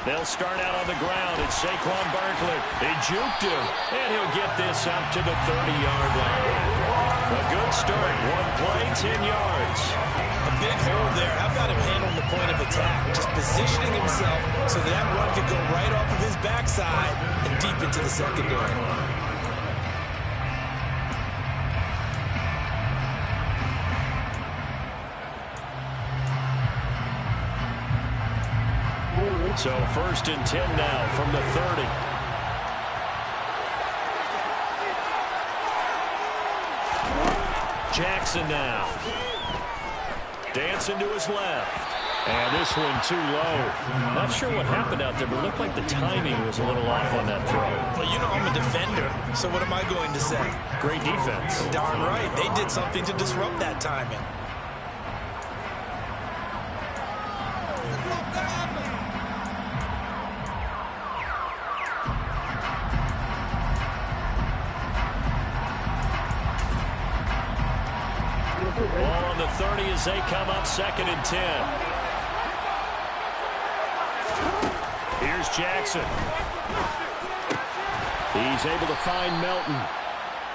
They'll start out on the ground. It's Saquon Barkley. They juked him, and he'll get this up to the 30-yard line. A good start. One play, 10 yards. A big hole there. How about him handling the point of attack? Just positioning himself so that run could go right off of his backside and deep into the secondary. So 1st and 10 now from the 30. Jackson now. Dancing to his left. And this one too low. Not sure what happened out there, but it looked like the timing was a little off on that throw. Well, you know I'm a defender, so what am I going to say? Great defense. Darn right. They did something to disrupt that timing. Ball on the 30 as they come up 2nd and 10. Here's Jackson. He's able to find Melton.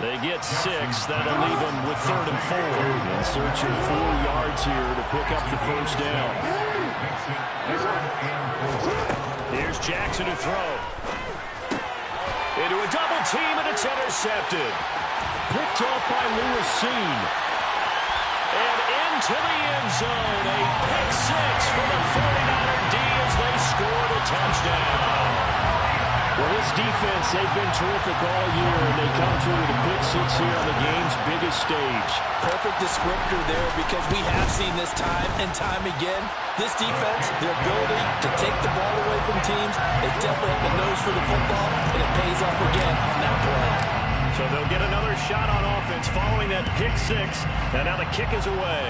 They get 6. That'll leave them with 3rd and 4. In search of 4 yards here to pick up the first down. Here's Jackson to throw. Into a double team, and it's intercepted. Picked off by Lewis Seen. And into the end zone, a pick 6 for the 49er D as they scored a touchdown. Well, this defense, they've been terrific all year, and they come through with a pick 6 here on the game's biggest stage. Perfect descriptor there, because we have seen this time and time again. This defense, their ability to take the ball away from teams, they definitely have the nose for the football, and it pays off again on that play. So they'll get another shot on offense following that pick 6, and now the kick is away.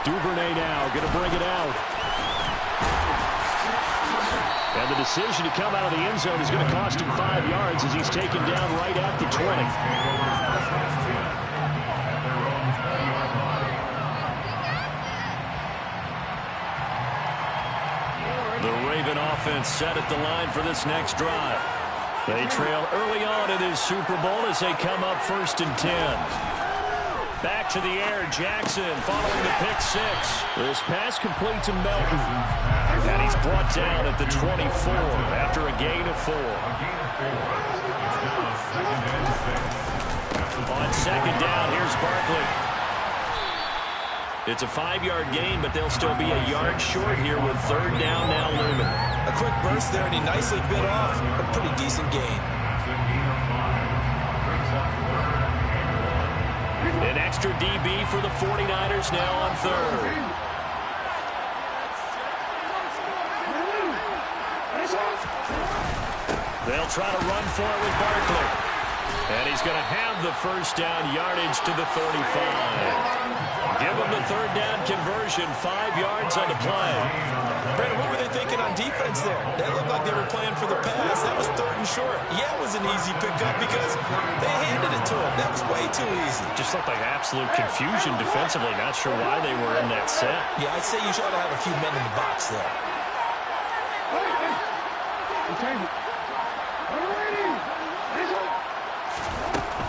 Duvernay now going to bring it out. And the decision to come out of the end zone is going to cost him 5 yards as he's taken down right at the 20. The Raven offense set at the line for this next drive. They trail early on in this Super Bowl as they come up 1st and 10. Back to the air, Jackson following the pick 6. This pass complete to Melton. And he's brought down at the 24 after a gain of 4. On 2nd down, here's Barkley. It's a 5-yard gain, but they'll still be a yard short here with 3rd down now looming. A quick burst there, and he nicely bit off a pretty decent gain. An extra DB for the 49ers now on 3rd. They'll try to run for it with Barkley. And he's going to have the first down yardage to the 35. Give him the 3rd down conversion, 5 yards on the play. Brandon, what were they thinking on defense there? That looked like they were playing for the pass. That was 3rd and short. Yeah, it was an easy pickup because they handed it to him. That was way too easy. Just looked like absolute confusion defensively. Not sure why they were in that set. Yeah, I'd say you should have a few men in the box there.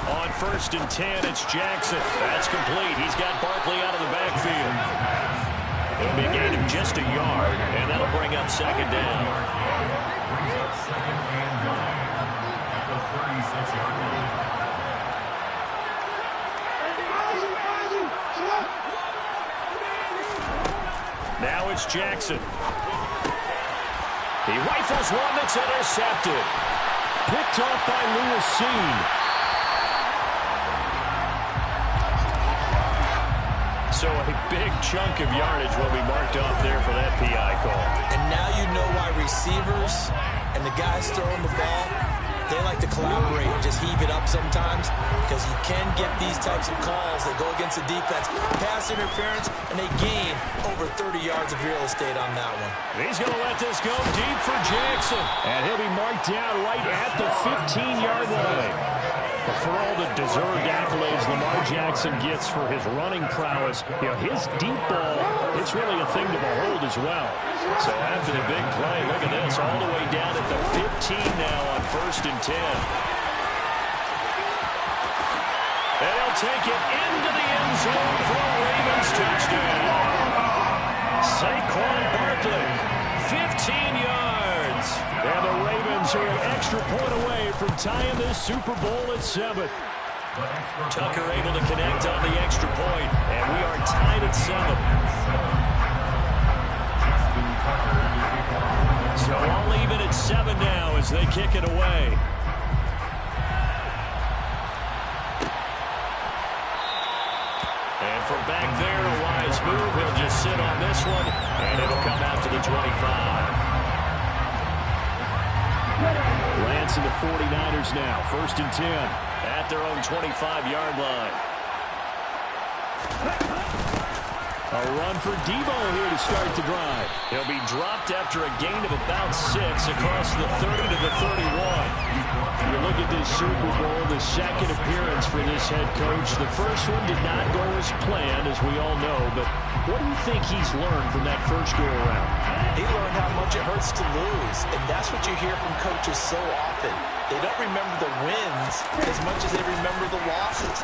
On 1st and 10, it's Jackson. That's complete. He's got Barkley out of the backfield. It'll be a gain of just a yard, and that'll bring up 2nd down. Now it's Jackson. He rifles one that's intercepted. Picked off by Lewis Seen. So a big chunk of yardage will be marked off there for that PI call. And now you know why receivers and the guys throwing the ball, they like to collaborate and just heave it up sometimes, because you can get these types of calls that go against the defense. Pass interference, and they gain over 30 yards of real estate on that one. He's going to let this go deep for Jackson. And he'll be marked down right at the 15-yard line. For all the deserved accolades Lamar Jackson gets for his running prowess, his deep ball, it's really a thing to behold as well. So after the big play, look at this, all the way down at the 15 now on 1st and 10. And he'll take it into the end zone for a Ravens touchdown. Saquon Barkley, 15 yards. And the Ravens are an extra point away from tying this Super Bowl at 7. Tucker able to connect on the extra point, and we are tied at 7. So all even at 7 now as they kick it away. And from back there, a wise move. He'll just sit on this one, and it'll come out to the 25. Lance and the 49ers now, 1st and 10 at their own 25-yard line. A run for Debo here to start the drive. He'll be dropped after a gain of about 6 across the 30 to the 31. You look at this Super Bowl, the second appearance for this head coach. The first one did not go as planned, as we all know, but what do you think he's learned from that first go-around? He learned how much it hurts to lose, and that's what you hear from coaches so often. They don't remember the wins as much as they remember the losses.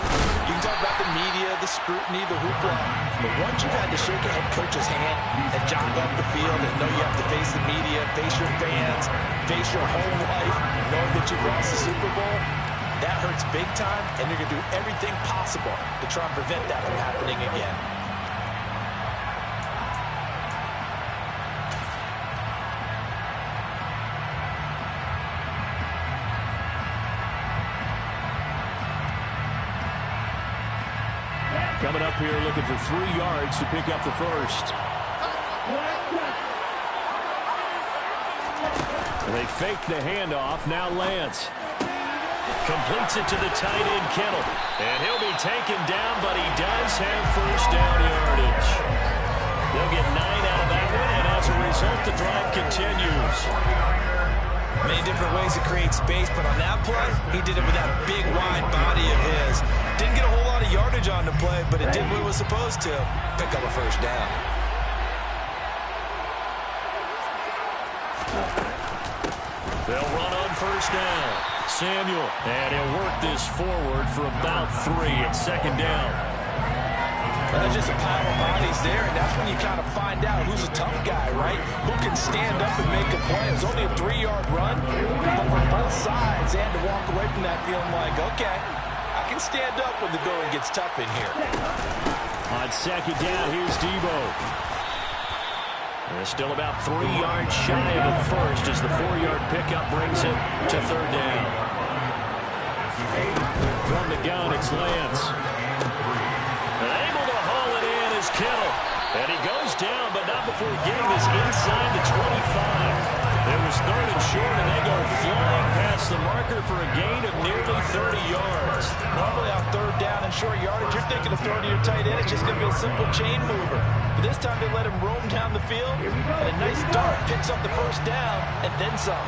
You can talk about the media, the scrutiny, the hoopla, but once you've had to shake a head coach's hand and jog off the field and know you have to face the media, face your fans, face your whole life, knowing that you've lost the Super Bowl, that hurts big time, and you're going to do everything possible to try and prevent that from happening again. Coming up here looking for 3 yards to pick up the first. And they fake the handoff. Now Lance completes it to the tight end, Kittle. And he'll be taken down, but he does have first down yardage. They'll get 9 out of that one, and as a result, the drive continues. Many different ways to create space, but on that play, he did it with that big, wide body of his. Didn't get a whole lot of yardage on the play, but it did what it was supposed to. Pick up a first down. They'll run on first down. Samuel, and he'll work this forward for about 3 at 2nd down. There's just a pile of bodies there, and that's when you kind of find out who's a tough guy, right? Who can stand up and make a play. It was only a 3-yard run, but for both sides, they had to walk away from that feeling like, okay, I can stand up when the going gets tough in here. On 2nd down, here's Debo. They're still about 3 yards shy of the first as the 4-yard pickup brings it to 3rd down. From the gun, it's Lance. Able to haul it in is Kittle. And he goes down, but not before getting this inside the 25. It was 3rd and short, and they go flying past the marker for a gain of nearly 30 yards. Normally on 3rd down and short yardage, you're thinking of throwing to your tight end. It's just going to be a simple chain mover. But this time they let him roam down the field, and a nice dart picks up the first down, and then some.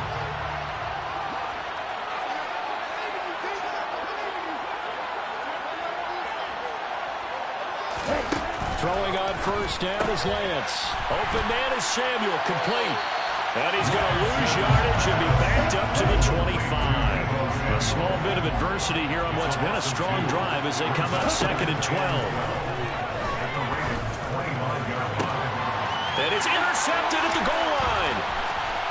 Throwing on first down is Lance. Open man is Samuel, complete. And he's going to lose yardage and be backed up to the 25. A small bit of adversity here on what's been a strong drive as they come up 2nd and 12. And it's intercepted at the goal line.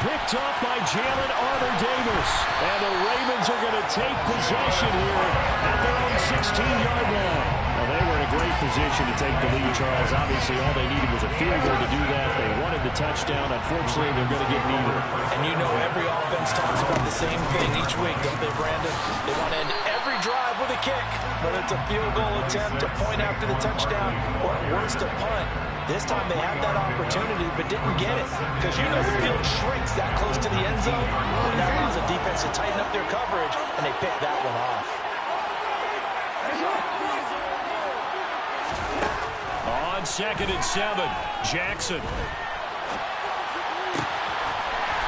Picked up by Jalen Armour-Davis. And the Ravens are going to take possession here at their own 16-yard line. Well, they were in a great position to take the lead, Charles. Obviously, all they needed was a field goal to do that. They wanted the touchdown. Unfortunately, they're going to get neither. And you know every offense talks about the same thing each week, don't they, Brandon? They want to end every drive with a kick, whether it's a field goal attempt, a point after the touchdown, or at worst, a punt. This time they had that opportunity but didn't get it because you know the field shrinks that close to the end zone, and that allows the defense to tighten up their coverage, and they picked that one off. On 2nd and 7, Jackson.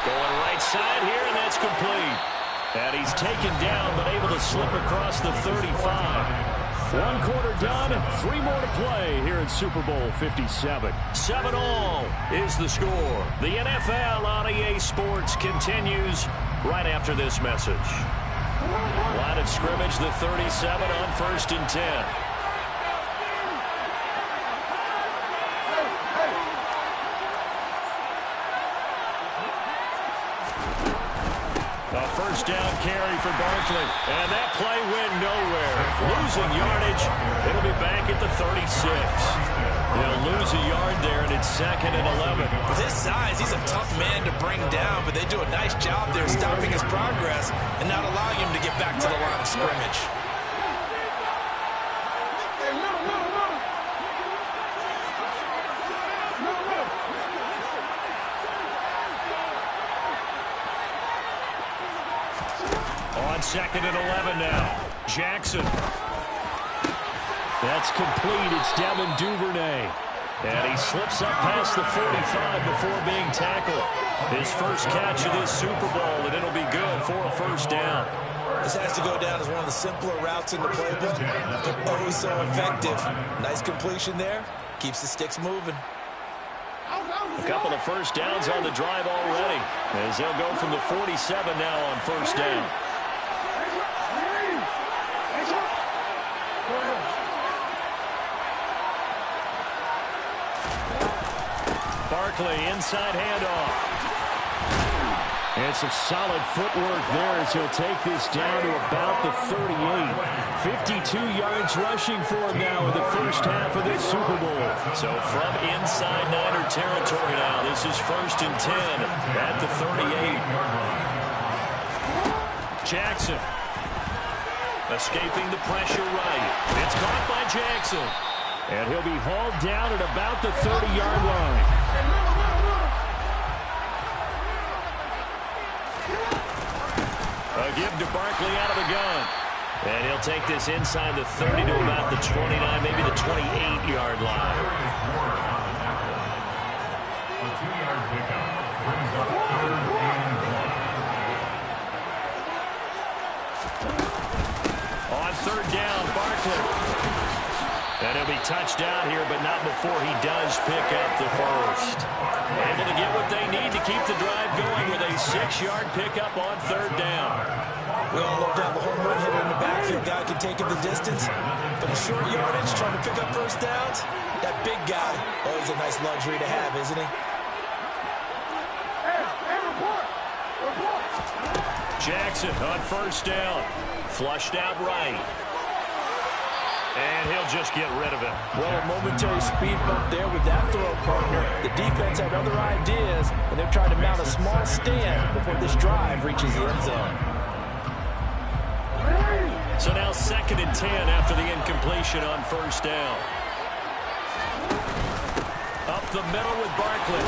Going right side here, and that's complete. And he's taken down but able to slip across the 35. One quarter done, 3 more to play here in Super Bowl 57. 7-all is the score. The NFL on EA Sports continues right after this message. Line of scrimmage, the 37 on 1st and 10. A first down carry for Barkley. And that play went nowhere. Losing yardage. It'll be back at the 36. They'll lose a yard there, and it's 2nd and 11. With his size, he's a tough man to bring down, but they do a nice job there stopping his progress and not allowing him to get back to the line of scrimmage. On 2nd and 11 now. Jackson. That's complete. It's Devin Duvernay. And he slips up past the 45 before being tackled. His first catch of this Super Bowl, and it'll be good for a first down. This has to go down as one of the simpler routes in the playbook, but always so effective. Nice completion there. Keeps the sticks moving. A couple of first downs on the drive already, as they'll go from the 47 now on first down. Barkley, inside handoff. And some solid footwork there as he'll take this down to about the 38. 52 yards rushing for him now in the first half of this Super Bowl. So from inside Niner territory now, this is 1st and 10 at the 38. Jackson. Escaping the pressure right. It's caught by Jackson. And he'll be hauled down at about the 30-yard line. A give to Barkley out of the gun. And he'll take this inside the 30 to about the 29, maybe the 28-yard line. A 2-yard pickup brings up 3rd and 1. On 3rd down, Barkley. And he'll be touched down here, but not before he does pick up the first. Able to get what they need to keep the drive going with a 6-yard pickup on 3rd down. We all love to have a home run hitter in the backfield. Guy can take it the distance. But a short yardage, trying to pick up first downs, that big guy, always a nice luxury to have, isn't he? Jackson on 1st down. Flushed out right. And he'll just get rid of it. Well, a momentary speed bump there with that throw partner. The defense had other ideas, and they're trying to mount a small stand before this drive reaches the end zone. So now 2nd and 10 after the incompletion on 1st down. Up the middle with Barkley.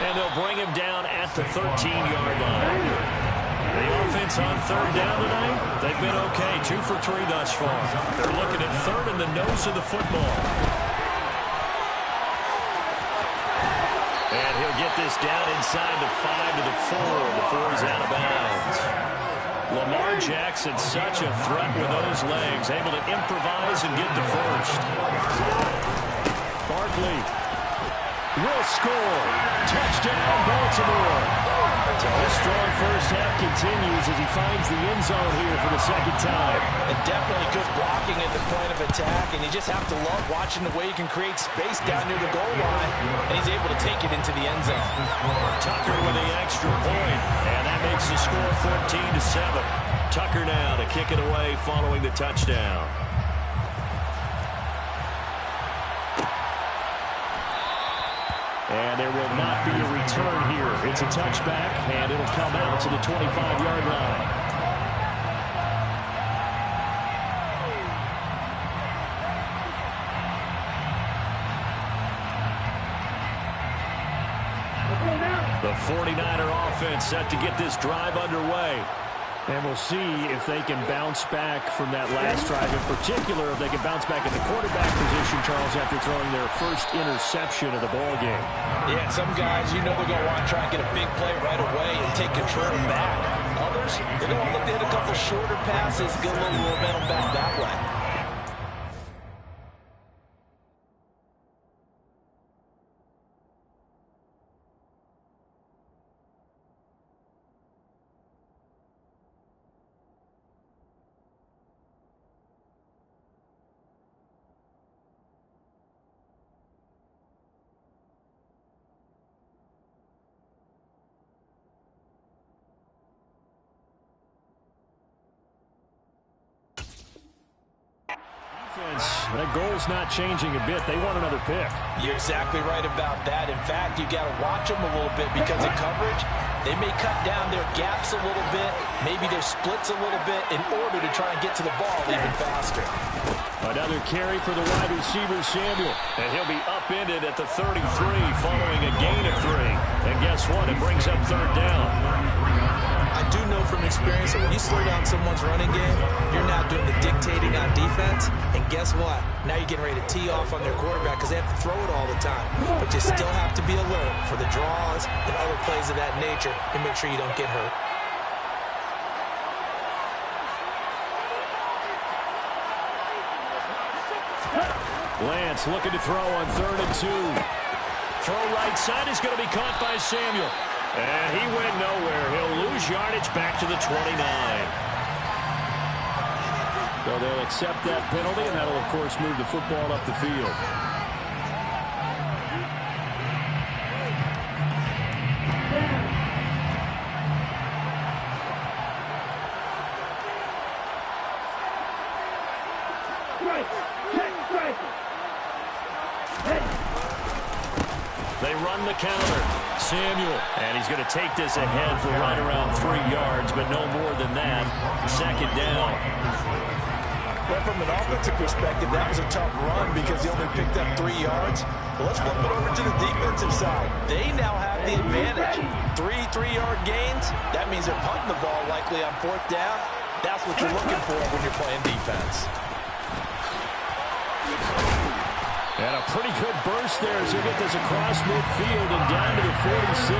And they'll bring him down at the 13-yard line. The offense on 3rd down tonight, they've been okay. 2 for 3 thus far. They're looking at 3rd in the nose of the football. And he'll get this down inside the 5 to the 4 before he's out of bounds. Lamar Jackson, such a threat with those legs, able to improvise and get the first. Barkley will score. Touchdown, Baltimore. So his strong first half continues as he finds the end zone here for the 2nd time. And definitely good blocking at the point of attack, and you just have to love watching the way he can create space down near the goal line, and he's able to take it into the end zone. Tucker with the extra point, and that makes the score 14-7. Tucker now to kick it away following the touchdown. And there will not be a return here. It's a touchback, and it'll come out to the 25-yard line. The 49er offense set to get this drive underway. And we'll see if they can bounce back from that last drive. In particular, if they can bounce back in the quarterback position, Charles, after throwing their first interception of the ballgame. Yeah, some guys, you know they're going to want to try and get a big play right away and take control back. Others, receivers, they're going to look to hit a couple shorter passes, get a little momentum back that way. That goal's not changing a bit. They want another pick. You're exactly right about that. In fact, you got to watch them a little bit because in coverage, they may cut down their gaps a little bit, maybe their splits a little bit in order to try and get to the ball even faster. Another carry for the wide receiver, Samuel. And he'll be upended at the 33 following a gain of 3. And guess what? It brings up third down. I do know from experience that when you slow down someone's running game, you're now doing the dictating on defense. And guess what? Now you're getting ready to tee off on their quarterback because they have to throw it all the time. But you still have to be alert for the draws and other plays of that nature and make sure you don't get hurt. Lance looking to throw on 3rd and 2. Throw right side is going to be caught by Samuel. And he went nowhere. He'll lose yardage back to the 29. So they'll accept that penalty, and that'll, of course, move the football up the field. They run the counter. Samuel, and he's going to take this ahead for right around 3 yards, but no more than that. 2nd down. Well, from an offensive perspective, that was a tough run because he only picked up 3 yards. Well, let's flip it over to the defensive side. They now have the advantage. 3 3-yard gains. That means they're punting the ball likely on 4th down. That's what you're looking for when you're playing defense. And a pretty good burst there as he get this across midfield and down to the 46.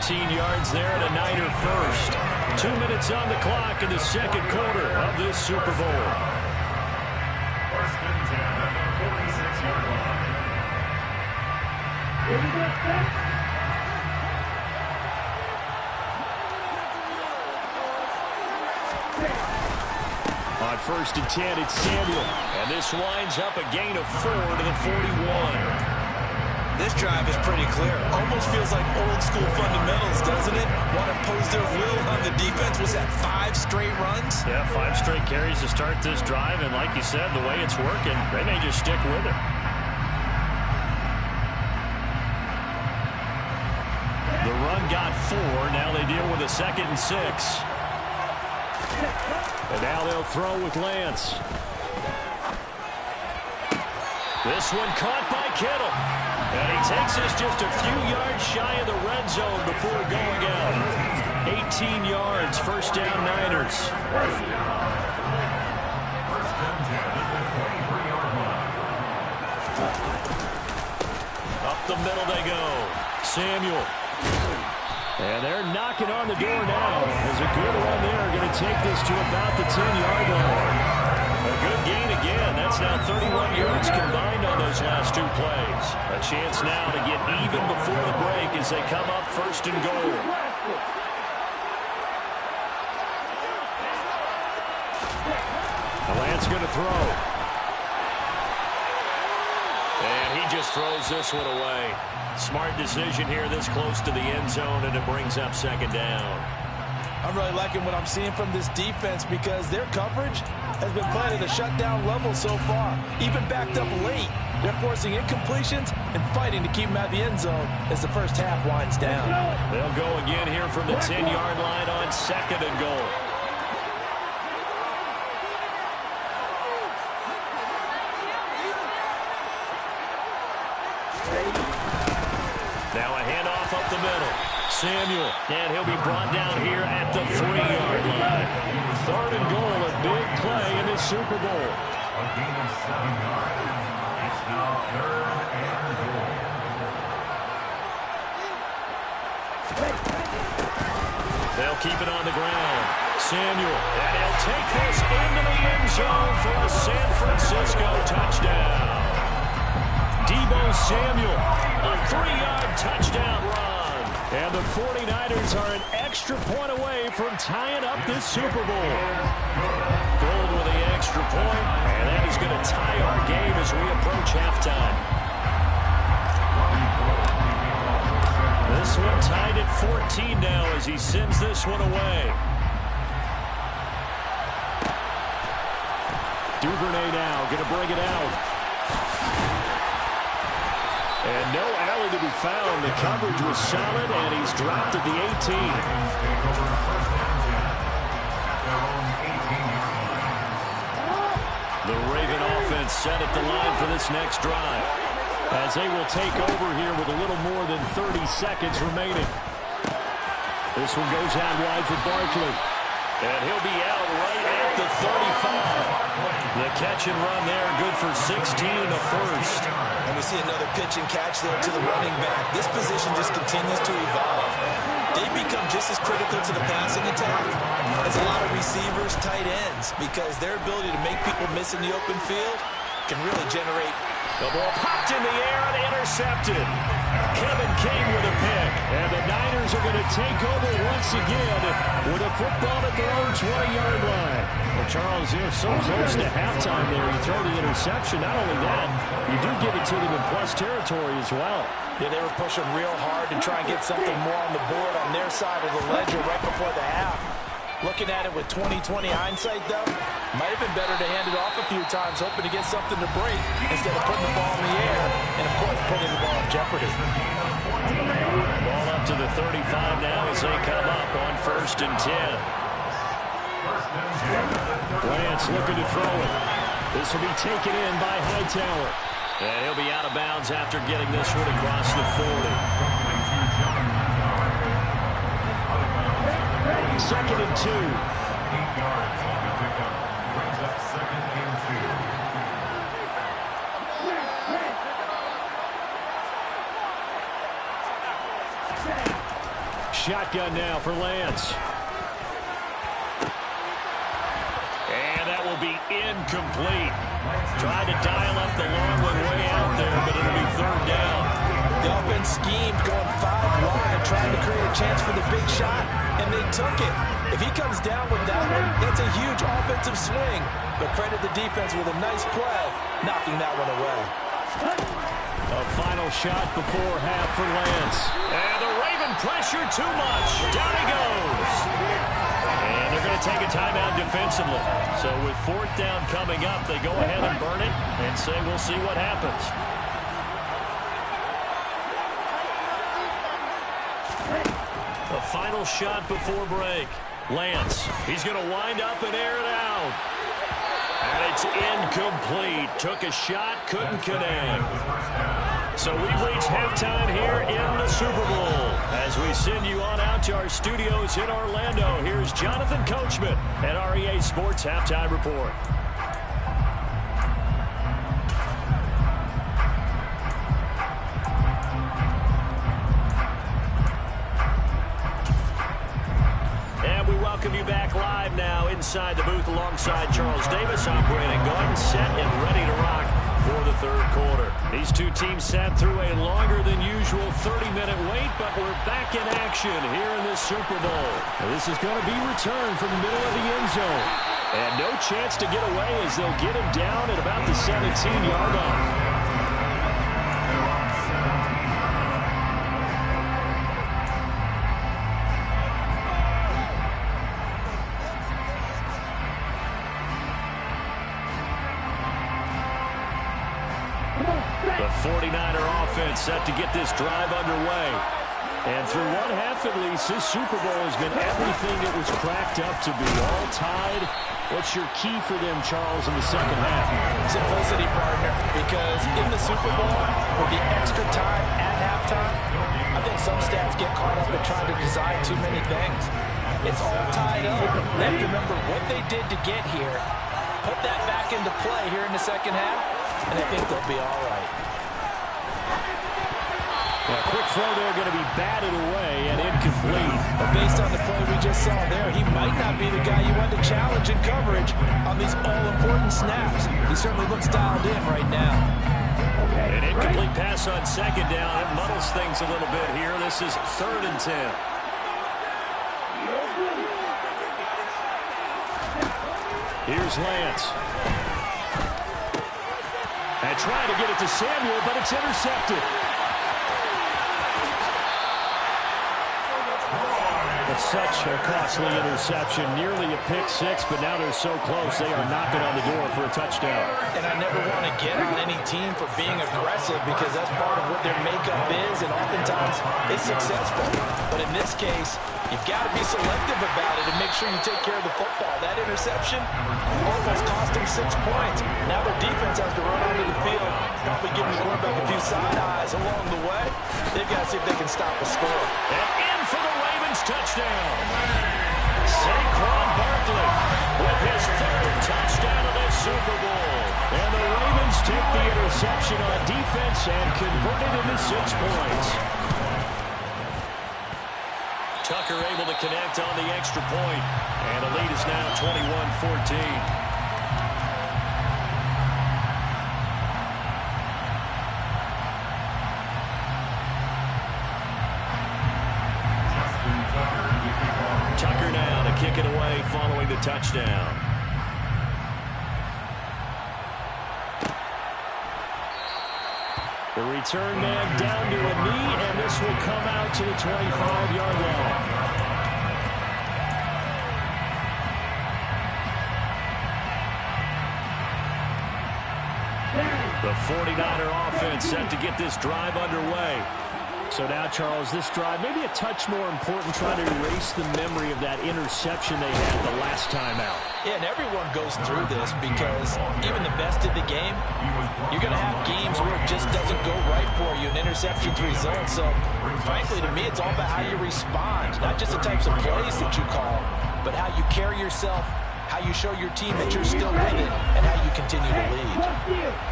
13 yards there and a Niner first. 2 minutes on the clock in the 2nd quarter of this Super Bowl. 1st and 10 at the 46-yard line. On 1st and 10, it's Samuel. And this winds up a gain of 4 to the 41. This drive is pretty clear. Almost feels like old school fundamentals, doesn't it? Want to impose their will on the defense. Was that 5 straight runs? Yeah, 5 straight carries to start this drive. And like you said, the way it's working, they may just stick with it. The run got 4. Now they deal with a 2nd and 6. And now they'll throw with Lance. This one caught by Kittle. And he takes us just a few yards shy of the red zone before going out. 18 yards, 1st down Niners. First and 10 at the 23-yard line. Up the middle they go. Samuel. And they're knocking on the door now. As a good run there, going to take this to about the 10-yard line. A good gain again. That's now 31 yards combined on those last 2 plays. A chance now to get even before the break as they come up 1st and goal. Lance going to throw. And he just throws this one away. Smart decision here this close to the end zone, and it brings up 2nd down. I'm really liking what I'm seeing from this defense because their coverage has been playing at a shutdown level so far. Even backed up late, they're forcing incompletions and fighting to keep them at the end zone as the first half winds down. They'll go again here from the 10-yard line on 2nd and goal. Now a handoff up the middle. Samuel, and he'll be brought down here at the 3-yard line. 3rd and goal, a big play in the Super Bowl. A gain of 7 yards. It's now 3rd and goal. They'll keep it on the ground. Samuel, and he'll take this into the end zone for a San Francisco touchdown. Deebo Samuel, a 3-yard touchdown run. And the 49ers are an extra point away from tying up this Super Bowl. Gold with the extra point, and that is going to tie our game as we approach halftime. This one tied at 14 now as he sends this one away. Duvernay now going to bring it out. And no alley to be found. The coverage was solid, and he's dropped at the 18. The Raven offense set at the line for this next drive, as they will take over here with a little more than 30 seconds remaining. This one goes out wide for Barkley. And he'll be out right at the 35. The catch and run there, good for 16 and a first. And we see another pitch and catch there to the running back. This position just continues to evolve. They become just as critical to the passing attack as a lot of receivers, tight ends, because their ability to make people miss in the open field can really generate. The ball popped in the air and intercepted. Kevin King with a pick. And the Niners are going to take over once again with a football at their own 20-yard line. Well, Charles, you're so close to halftime there. You throw the interception. Not only that, you do give it to them in plus territory as well. Yeah, they were pushing real hard to try and get something more on the board on their side of the ledger right before the half. Looking at it with 20/20 hindsight, though, might have been better to hand it off a few times, hoping to get something to break instead of putting the ball in the air and, of course, putting the ball in jeopardy. Ball up to the 35 now as they come up on 1st and 10. Lance looking to throw it. This will be taken in by Hightower. And he'll be out of bounds after getting this one across the 40. 2nd and 2. 8 yards on the pickup. Brings up 2nd and 2. Shotgun now for Lance. And that will be incomplete. Tried to dial up the long one way out there, but it'll be 3rd down. The offense schemed going 5 wide, trying to create a chance for the big shot, and they took it. If he comes down with that one, that's a huge offensive swing. But credit the defense with a nice play, knocking that one away. A final shot before half for Lance. And the Raven pressure too much. Down he goes. And they're going to take a timeout defensively. So with 4th down coming up, they go ahead and burn it and say we'll see what happens. A final shot before break. Lance, he's going to wind up and air it out. And it's incomplete. Took a shot, couldn't connect. So we've reached halftime here in the Super Bowl. As we send you on out to our studios in Orlando, here's Jonathan Coachman at REA Sports Halftime Report. Welcome you back live now inside the booth alongside Charles Davis, operating gun, set and ready to rock for the 3rd quarter. These two teams sat through a longer than usual 30-minute wait, but we're back in action here in this Super Bowl. And this is going to be returned from the middle of the end zone. And no chance to get away as they'll get him down at about the 17-yard line. The 49er offense set to get this drive underway. And through one half at least, this Super Bowl has been everything it was cracked up to be. All tied. What's your key for them, Charles, in the second half? Simplicity, partner, because in the Super Bowl, with the extra time at halftime, I think some staffs get caught up in trying to design too many things. It's all tied up. They have to remember what they did to get here, put that back into play here in the second half, and I think they'll be all right. A quick throw there going to be batted away and incomplete. But based on the play we just saw there, he might not be the guy you want to challenge in coverage on these all-important snaps. He certainly looks dialed in right now. An incomplete pass on second down. It muddles things a little bit here. This is 3rd and 10. Here's Lance. And trying to get it to Samuel, but it's intercepted. It's such a costly interception. Nearly a pick six, but now they're so close. They are knocking on the door for a touchdown. And I never want to get on any team for being aggressive because that's part of what their makeup is, and oftentimes it's successful. But in this case, you've got to be selective about it and make sure you take care of the football. That interception almost cost them 6 points. Now their defense has to run onto the field, probably giving the quarterback a few side eyes along the way. They've got to see if they can stop a score. And in for the Ravens touchdown. Saquon Barkley with his 3rd touchdown of the Super Bowl. And the Ravens take the interception on defense and convert it into 6 points. Tucker able to connect on the extra point. And the lead is now 21-14. Tucker now to kick it away following the touchdown. The return man down to a knee, and this will come out to the 25-yard line. The 49er offense set to get this drive underway. So now, Charles, this drive maybe a touch more important, trying to erase the memory of that interception they had the last time out. Yeah, and everyone goes through this because even the best in the game, you're going to have games where it just doesn't go right for you, and interceptions result. So, frankly, to me, it's all about how you respond, not just the types of plays that you call, but how you carry yourself, how you show your team that you're still with it, and how you continue to lead.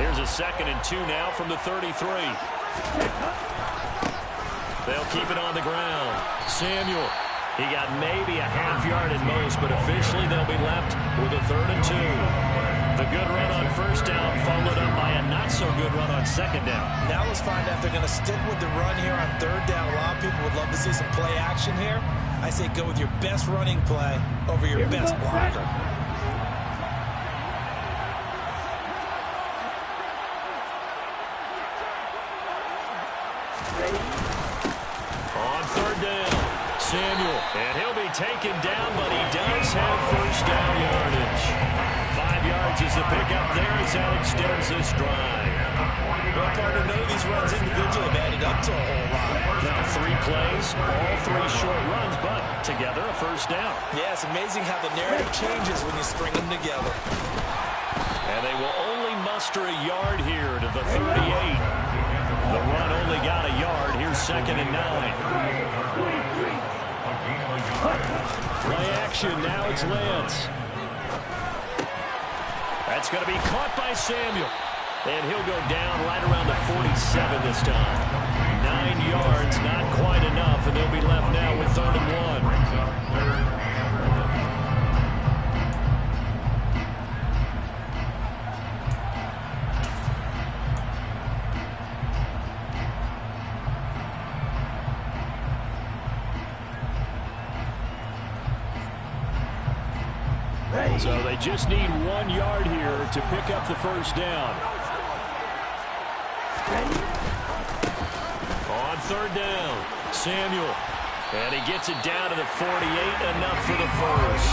Here's a 2nd and 2 now from the 33. They'll keep it on the ground. Samuel, he got maybe a half yard at most, but officially they'll be left with a 3rd and 2. The good run on 1st down followed up by a not-so-good run on 2nd down. Now let's find out if they're going to stick with the run here on 3rd down. A lot of people would love to see some play action here. I say go with your best running play over your best blocker. On 3rd down, Samuel, and he'll be taken down, but he does have 1st down yardage. 5 yards is the pickup there as that extends this drive. Well, partner, none of these runs individually have added up to a whole lot. Now 3 plays, all 3 short runs, but together a 1st down. Yeah, it's amazing how the narrative changes when you string them together. And they will only muster a yard here to the 38. The run only got a yard. Here's 2nd and 9. Play action. Now it's Lance. That's going to be caught by Samuel. And he'll go down right around the 47 this time. 9 yards, not quite enough, and they'll be left now with 3rd and 1. So they just need 1 yard here to pick up the 1st down. On 3rd down, Samuel. And he gets it down to the 48, enough for the 1st.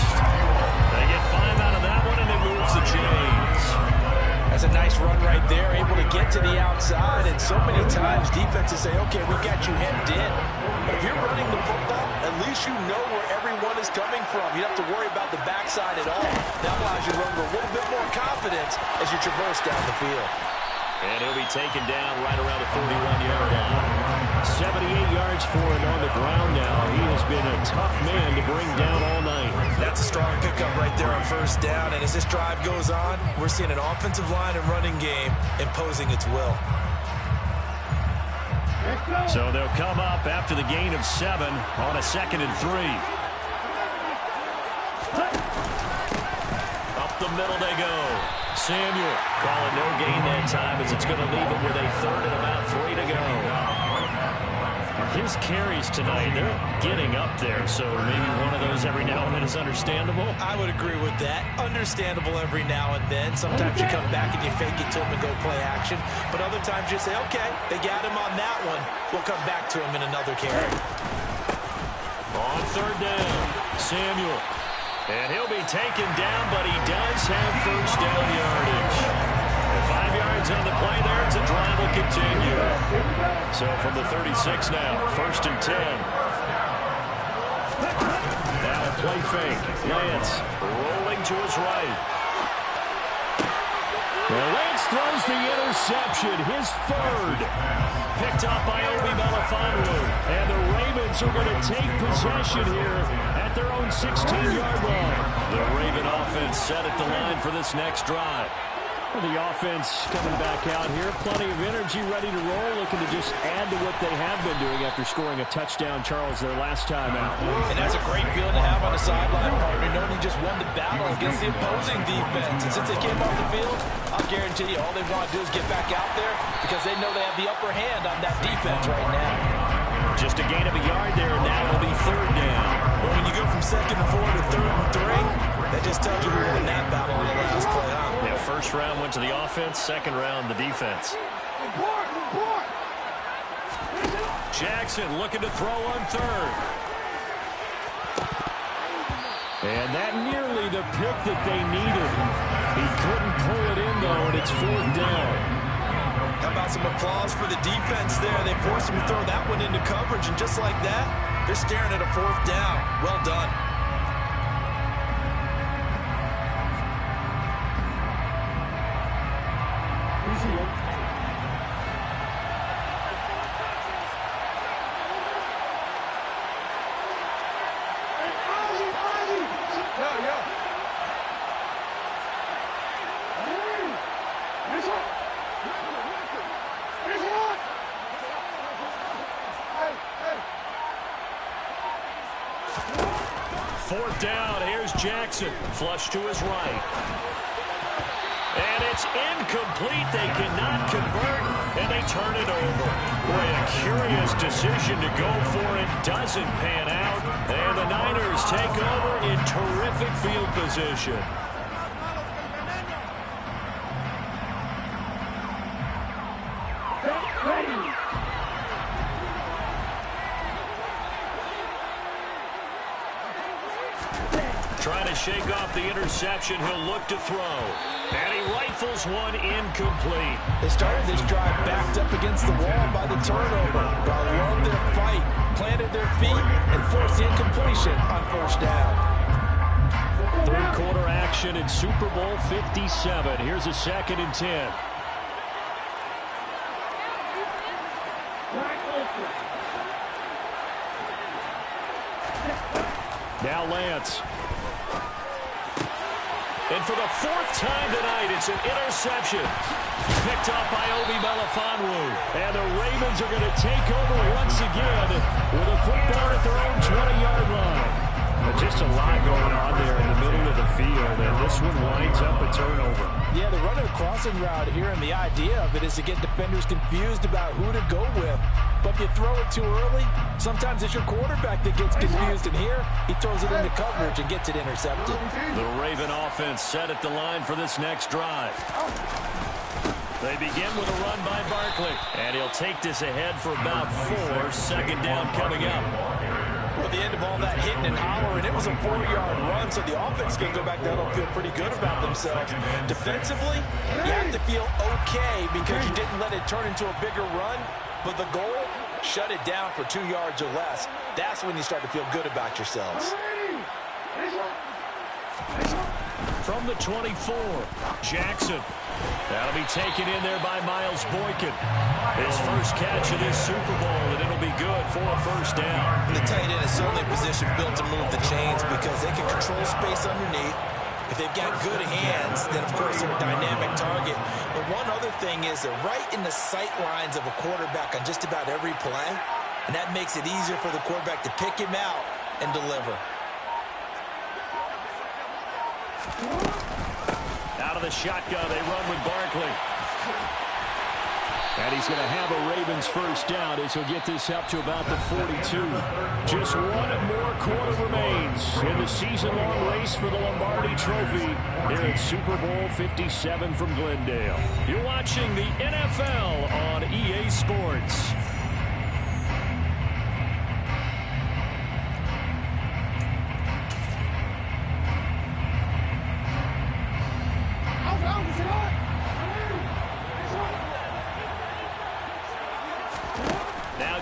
They get 5 out of that one, and it moves the chains. That's a nice run right there, able to get to the outside. And so many times defenses say, okay, we got you hemmed in. But if you're running the football, at least you know where everyone is coming from. You don't have to worry about the backside at all. That allows you to run with a little bit more confidence as you traverse down the field. And he'll be taken down right around the 41-yard line. 78 yards for him on the ground now. He has been a tough man to bring down all night. That's a strong pickup right there on 1st down. And as this drive goes on, we're seeing an offensive line and running game imposing its will. So they'll come up after the gain of 7 on a 2nd and 3. Up the middle they go. Samuel calling no gain that time as it's going to leave him with a 3rd and about 3 to go. His carries tonight, they're getting up there, so maybe one of those every now and then is understandable. I would agree with that. Understandable every now and then. Sometimes you come back and you fake it to him and go play action. But other times you say, okay, they got him on that one. We'll come back to him in another carry. On 3rd down, Samuel. And he'll be taken down, but he does have 1st down yardage. 5 yards on the play there. It's a drive will continue. So from the 36 now, 1st and 10. Now a play fake. Lance rolling to his right. Well, Lance throws the interception, his 3rd. Picked up by Obi Melifonwu. And the Ravens are going to take possession here at their own 16-yard line. The Raven offense set at the line for this next drive. The offense coming back out here. Plenty of energy, ready to roll, looking to just add to what they have been doing after scoring a touchdown, Charles, their last time out. And that's a great feeling to have on the sideline, partner, knowing you just won the battle against the opposing defense. And since they came off the field, I'll guarantee you all they want to do is get back out there because they know they have the upper hand on that defense right now. Just a gain of a yard there, and now it'll be 3rd down. Well, when you go from 2nd and 4 to 3rd and 3, that just tells you who won that battle on the last play, huh? Yeah, 1st round went to the offense, 2nd round the defense. Jackson looking to throw on 3rd. And that nearly the pick that they needed. He couldn't pull it in, though, and it's 4th down. How about some applause for the defense there? They forced him to throw that one into coverage, and just like that, they're staring at a 4th down. Well done. Fourth down, here's Jackson. Flush to his right. And it's incomplete. They cannot convert, and they turn it over. Boy, a curious decision to go for it. Doesn't pan out. And the Niners take over in terrific field position. Trying to shake off the interception. He'll look to throw. And he rifles one incomplete. They started this drive backed up against the wall by the turnover. But won their fight, planted their feet, and forced the incompletion on 1st down. 3rd quarter action in Super Bowl 57. Here's a 2nd and 10. Now Lance. And for the 4th time tonight, it's an interception. Picked up by Obi Melifonwu. And the Ravens are going to take over once again with a football at their own 20-yard line. Just a lot going on there in the middle of the field, and this one winds up a turnover. Yeah, they're running a crossing route here, and the idea of it is to get defenders confused about who to go with. But if you throw it too early, sometimes it's your quarterback that gets confused, and here he throws it into coverage and gets it intercepted. The Raven offense set at the line for this next drive. They begin with a run by Barkley, and he'll take this ahead for about 4. 2nd down coming up. Well, the end of all that hitting and hollering, it was a 4-yard run, so the offense is going to go back down and feel pretty good about themselves. Defensively, you have to feel okay because you didn't let it turn into a bigger run, but the goal, shut it down for 2 yards or less. That's when you start to feel good about yourselves. From the 24, Jackson. That'll be taken in there by Miles Boykin. His first catch of this Super Bowl, and it'll be good for a 1st down. The tight end is certainly a position built to move the chains because they can control space underneath. If they've got good hands, then of course they're a dynamic target. But one other thing is they're right in the sight lines of a quarterback on just about every play, and that makes it easier for the quarterback to pick him out and deliver. Out of the shotgun, they run with Barkley. And he's going to have a Ravens first down as he'll get this up to about the 42. Just one more quarter remains in the season-long race for the Lombardi Trophy here at Super Bowl 57 from Glendale. You're watching the NFL on EA Sports.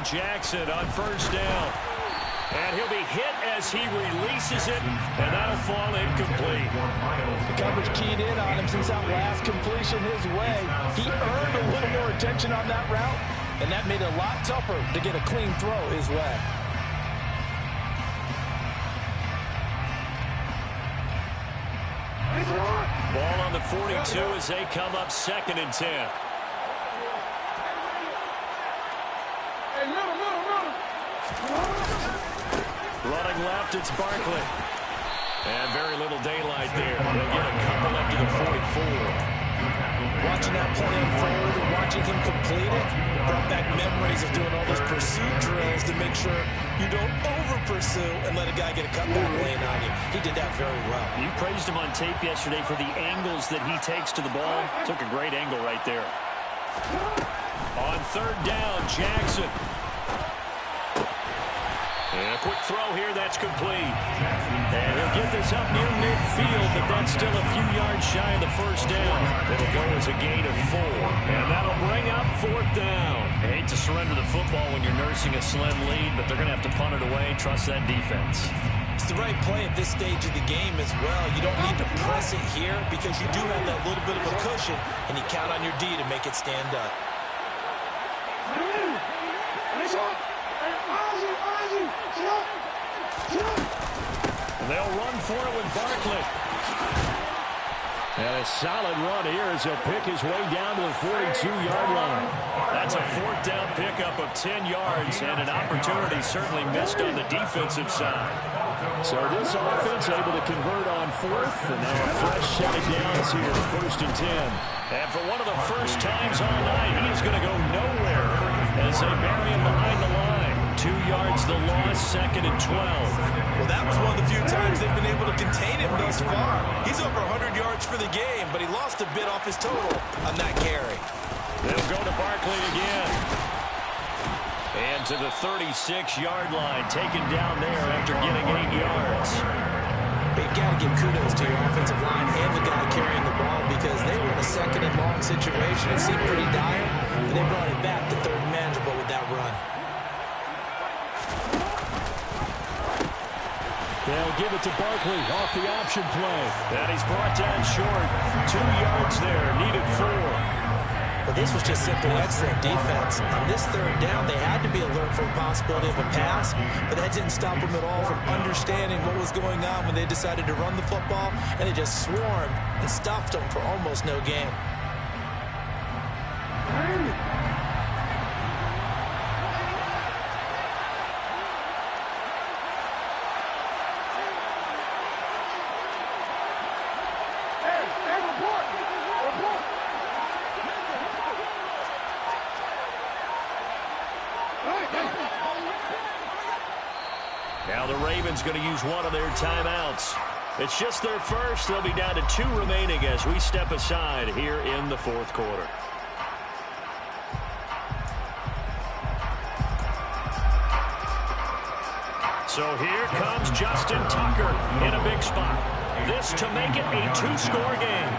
Jackson on first down. And he'll be hit as he releases it, and that'll fall incomplete. The coverage keyed in on him since that last completion his way. He earned a little more attention on that route, and that made it a lot tougher to get a clean throw his way. Ball on the 42 as they come up 2nd and 10. Running left, it's Barkley. And very little daylight there. They'll get a couple up to the 44. Watching that play unfold and watching him complete it brought back memories of doing all those pursuit drills to make sure you don't over-pursue and let a guy get a cutback lane on you. He did that very well. You praised him on tape yesterday for the angles that he takes to the ball. Took a great angle right there. On 3rd down, Jackson. And a quick throw here, that's complete. And he'll get this up near midfield, but that's still a few yards shy of the first down. It'll go as a gain of 4. And that'll bring up 4th down. I hate to surrender the football when you're nursing a slim lead, but they're going to have to punt it away. Trust that defense. It's the right play at this stage of the game as well. You don't need to press it here because you do have that little bit of a cushion, and you count on your D to make it stand up. And they'll run for it with Barkley. And a solid run here as he'll pick his way down to the 42-yard line. That's a 4th down pickup of 10 yards and an opportunity certainly missed on the defensive side. So this offense able to convert on 4th, and now a fresh set of downs here, 1st and 10. And for one of the first times all night, he's going to go nowhere as they bury him behind the line. 2 yards the loss, 2nd and 12. Well, that was one of the few times they've been able to contain him thus far. He's over 100 yards for the game, but he lost a bit off his total on that carry. They'll go to Barkley again. And to the 36-yard line, taken down there after getting 8 yards. You've got to give kudos to your offensive line and the guy carrying the ball because they were in a 2nd and long situation. It seemed pretty dire, but they brought it back to 3rd and manageable with that run. They'll give it to Barkley off the option play. And he's brought down short. 2 yards there, needed 4. But this was just simply excellent defense. On this 3rd down, they had to be alert for the possibility of a pass, but that didn't stop them at all from understanding what was going on when they decided to run the football, and they just swarmed and stopped them for almost no gain. Now the Ravens going to use one of their timeouts. It's just their first. They'll be down to 2 remaining as we step aside here in the 4th quarter. So here comes Justin Tucker in a big spot. This to make it a 2-score game.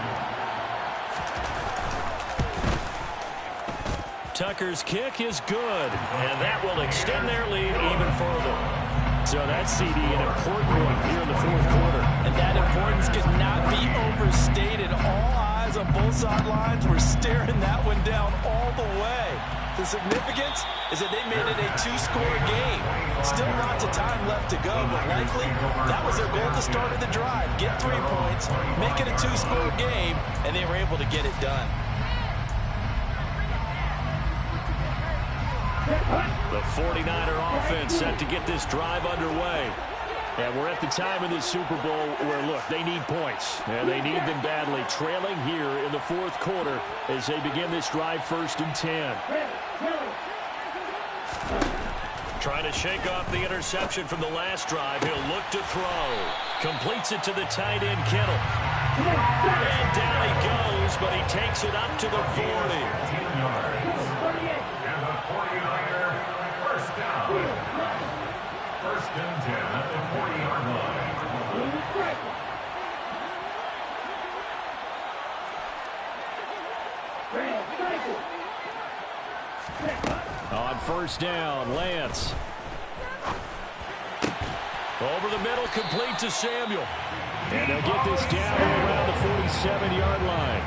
Tucker's kick is good, and that will extend their lead even further. So that CD, an important one here in the 4th quarter. And that importance could not be overstated. All eyes on both sidelines were staring that one down all the way. The significance is that they made it a two-score game. Still lots of time left to go, but likely that was their goal at the start of the drive. Get 3 points, make it a two-score game, and they were able to get it done. The 49er offense set to get this drive underway. And we're at the time in this Super Bowl where, look, they need points. And they need them badly. Trailing here in the fourth quarter as they begin this drive 1st and 10. Trying to shake off the interception from the last drive. He'll look to throw. Completes it to the tight end, Kittle. And down he goes, but he takes it up to the 40. And the 49er first down. 1st and 10 at the 40-yard line. On 1st down, Lance. Over the middle, complete to Samuel. And they'll get this down around the 47-yard line.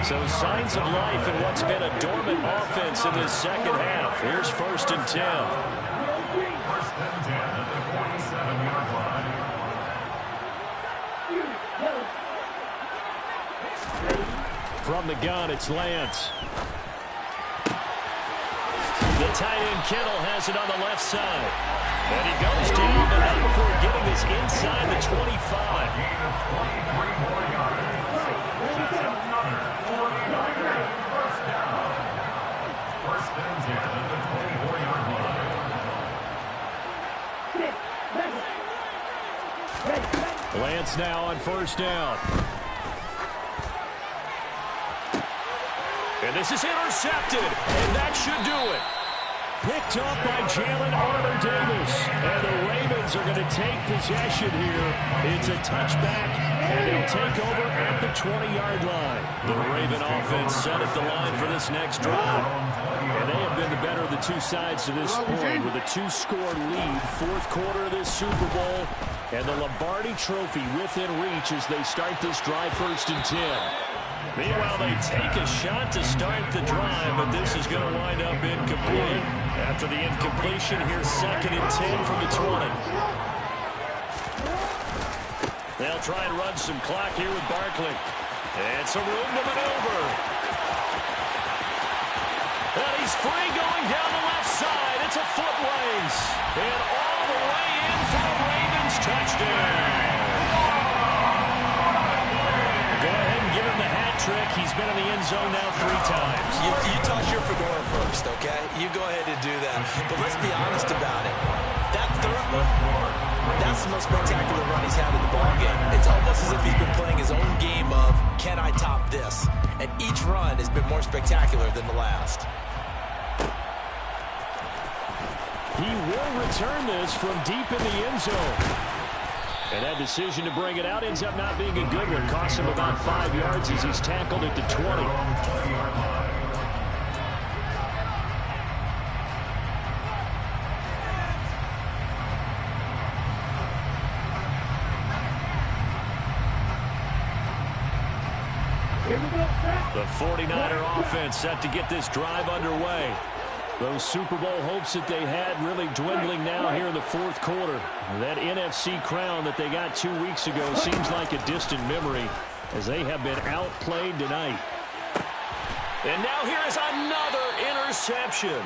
So signs of life in what's been a dormant offense in this second half. Here's 1st and 10. 1st and 10 at the 47-yard line. From the gun, it's Lance. The tight end Kittle has it on the left side. And he goes down, but not before getting this inside the 25. Gain of 23 more yards. That's another 49er first down. 1st and 10 at the 24-yard line. Lance now on 1st down. And this is intercepted, and that should do it. Picked up by Jalen Armour-Davis. And the Ravens are going to take possession here. It's a touchback, and they'll take over at the 20-yard line. The Raven offense set at the line for this next drive. And they have been the better of the two sides to this point with a 2-score lead. 4th quarter of this Super Bowl. And the Lombardi Trophy within reach as they start this drive 1st and 10. Meanwhile, they take a shot to start the drive, but this is going to wind up incomplete. After the incompletion, here's 2nd and 10 from the 20. They'll try and run some clock here with Barkley. And some room to maneuver. And he's free going down the left side. It's a foot race. And all the way in for the Ravens touchdown. Go ahead and give him the hat trick. He's been in the end zone now 3 times. You toss your fedora first, okay? You go ahead and do that. But let's be honest about it. That third one, that's the most spectacular run he's had in the ballgame. It's almost as if he's been playing his own game of, can I top this? And each run has been more spectacular than the last. He will return this from deep in the end zone. And that decision to bring it out ends up not being a good one. Costs him about 5 yards as he's tackled at the 20. The 49er offense set to get this drive underway. Those Super Bowl hopes that they had really dwindling now here in the 4th quarter. That NFC crown that they got 2 weeks ago seems like a distant memory as they have been outplayed tonight. And now here is another interception.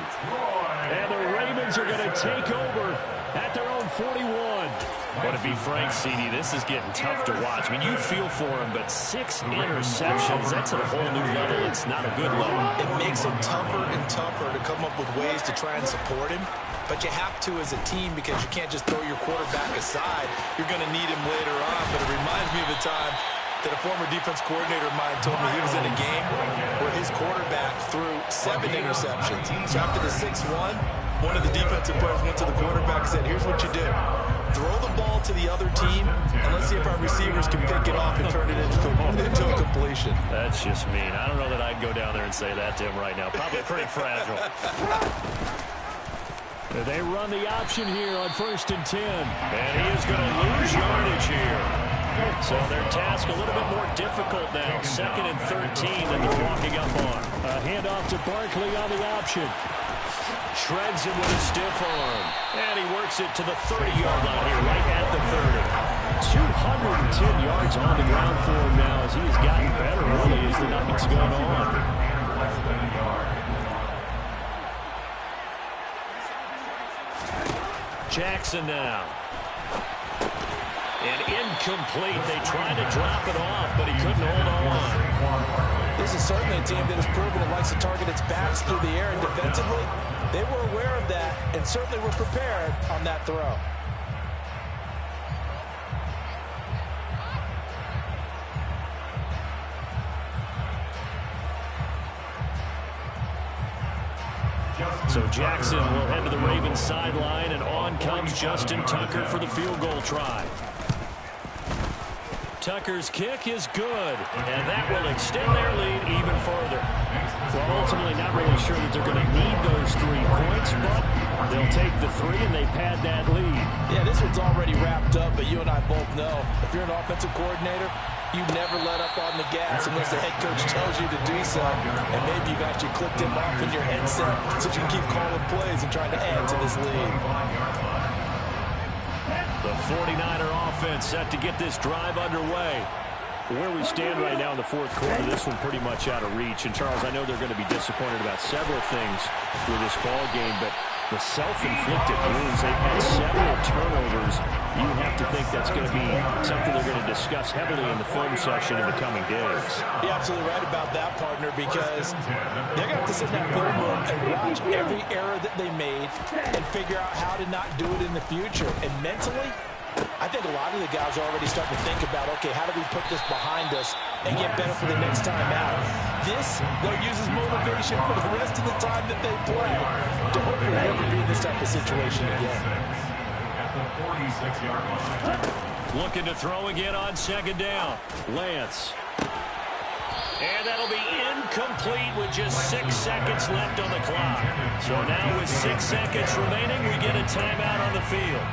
And the Ravens are going to take over at their own 41. But to be frank, CD, this is getting tough to watch. I mean, you feel for him, but 6 interceptions, that's at a whole new level. It's not a good level. It makes it tougher and tougher to come up with ways to try and support him. But you have to as a team because you can't just throw your quarterback aside. You're going to need him later on. But it reminds me of a time that a former defense coordinator of mine told me he was in a game where his quarterback threw 7 interceptions. So after the 6-1, one of the defensive players went to the quarterback and said, here's what you do. Throw the ball to the other team, and let's see if our receivers can pick it off and turn it into a completion. That's just mean. I don't know that I'd go down there and say that to him right now. Probably pretty fragile. They run the option here on 1st and 10. And he is going to lose yardage here. So their task a little bit more difficult now. 2nd and 13 that they're walking up on. A handoff to Barkley on the option. Shreds him with a stiff arm. And he works it to the 30-yard line here, right at the 30. 210 yards on the ground for him now as he has gotten better early as the night's gone on. Jackson now. And incomplete. They tried to drop it off, but he couldn't hold on. This is certainly a team that has proven it likes to target its backs through the air, and defensively, they were aware of that and certainly were prepared on that throw. So Jackson will head to the Ravens sideline, and on comes Justin Tucker for the field goal try. Tucker's kick is good, and that will extend their lead even further. Well, ultimately not really sure that they're going to need those 3 points, but they'll take the 3 and they pad that lead. Yeah, this one's already wrapped up, but you and I both know if you're an offensive coordinator, you never let up on the gas unless the head coach tells you to do so. And maybe you've actually clicked him off in your headset so you can keep calling plays and trying to add to this lead. The 49er offense set to get this drive underway. Where we stand right now in the 4th quarter, this one pretty much out of reach. And, Charles, I know they're going to be disappointed about several things with this ball game, but the self-inflicted wounds, they've had several turnovers. You have to think that's going to be something they're going to discuss heavily in the film session in the coming days. You're absolutely right about that, partner, because they're going to have to sit in that film room and watch every error that they made and figure out how to not do it in the future. And mentally, I think a lot of the guys are already starting to think about, okay, how do we put this behind us and get better for the next time out? This, they'll use as motivation for the rest of the time that they play to hopefully never be in this type of situation again. At the 46-yard line. Looking to throw again on 2nd down. Lance. And that'll be incomplete with just 6 seconds left on the clock. So now with 6 seconds remaining, we get a timeout on the field.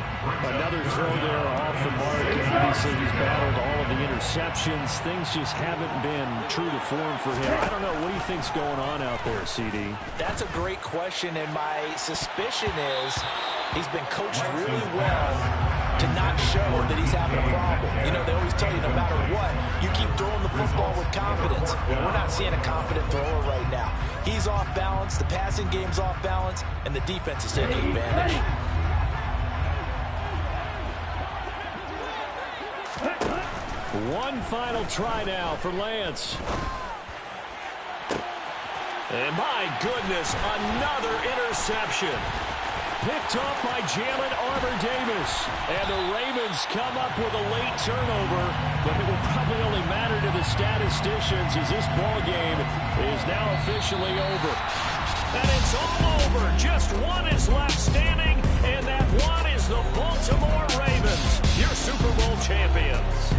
Another throw there off the mark. Obviously, he's battled all of the interceptions. Things just haven't been true to form for him. I don't know. What do you think's going on out there, CD? That's a great question, and my suspicion is he's been coached really well to not show that he's having a problem. You know, they always tell you no matter what, you keep throwing the football with confidence. Well, we're not seeing a confident thrower right now. He's off balance, the passing game's off balance, and the defense is taking advantage. One final try now for Lance. And my goodness, another interception. Picked off by Jalen Armour-Davis. And the Ravens come up with a late turnover, but it will probably only matter to the statisticians as this ball game is now officially over. And it's all over. Just one is left standing, and that one is the Baltimore Ravens, your Super Bowl champions.